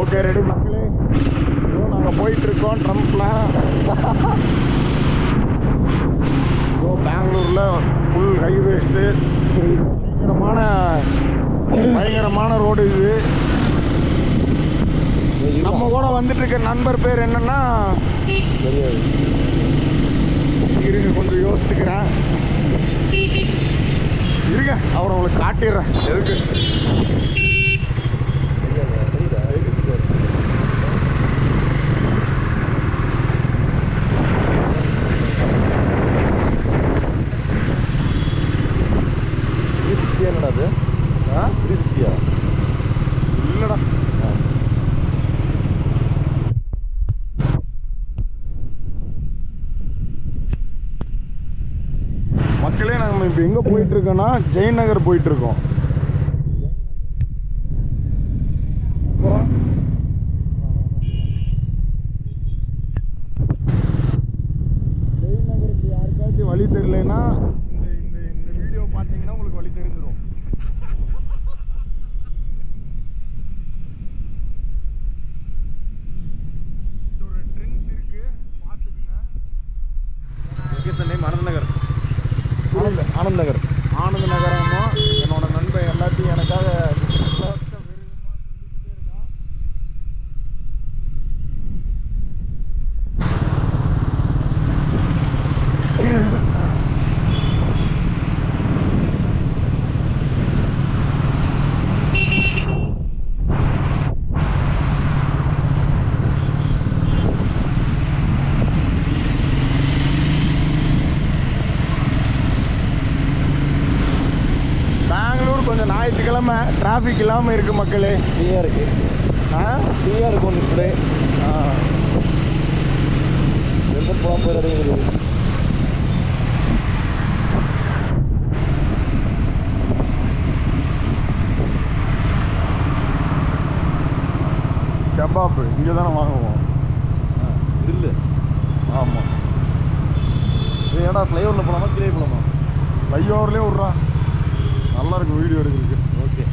Okay ready மக்களே, நாங்கள் போயிட்டுருக்கோம் ட்ரம்ப்லாம். பெங்களூரில் ஃபுல் ஹைவேஸு, பயங்கரமான ரோடு இது. நம்ம கூட வந்துட்டு இருக்க நண்பர் பேர் என்னன்னா இருங்க, கொஞ்சம் யோசிச்சுக்கிறேன் இருங்க, அவரை உங்களுக்கு காட்டிடுறேன். எதுக்கு என்னடா அது? 360 இல்லைடா, மக்களே நாங்கள் இப்போ எங்கே போயிட்டுருக்கோன்னா ஜெயின் நகர் போயிட்டுருக்கோம். ஜெயின் நகருக்கு யாருக்காச்சும் வழி தெரியலன்னா இந்த வீடியோ பார்த்தீங்கன்னா உங்களுக்கு வழி தெரிஞ்சிடும். ஒரு ட்ரிங்க்ஸ் இருக்கு, பார்த்துக்குங்க. லொகேஷன் நேம் ஆனந்த் நகர். புரியல, ஆனந்த் நகர். ஆனந்த் நகரமா? என்னோட நண்பன் எல்லாத்தையும் எனக்காக கொஞ்சம் ஞாயிற்றுக்கிழமை டிராஃபிக் இல்லாமல் இருக்குது மக்களே. ஃப்ரீயாக இருக்குது. ஃப்ரீயாக இருக்கும் ஒன்று டுடே. எந்த போக போயிடாதீங்க. கபாப் இங்கே தானே வாங்குவோம். இல்லை, ஆமாம். ஏடா ஃப்ளைஓவரில் போகலாமா கீழே போகலாமா? ஃப்ளைஓவர்லேயே விட்றா, நல்லா இருக்கும் வீடியோ எடுக்கிறதுக்கு. ஓகே.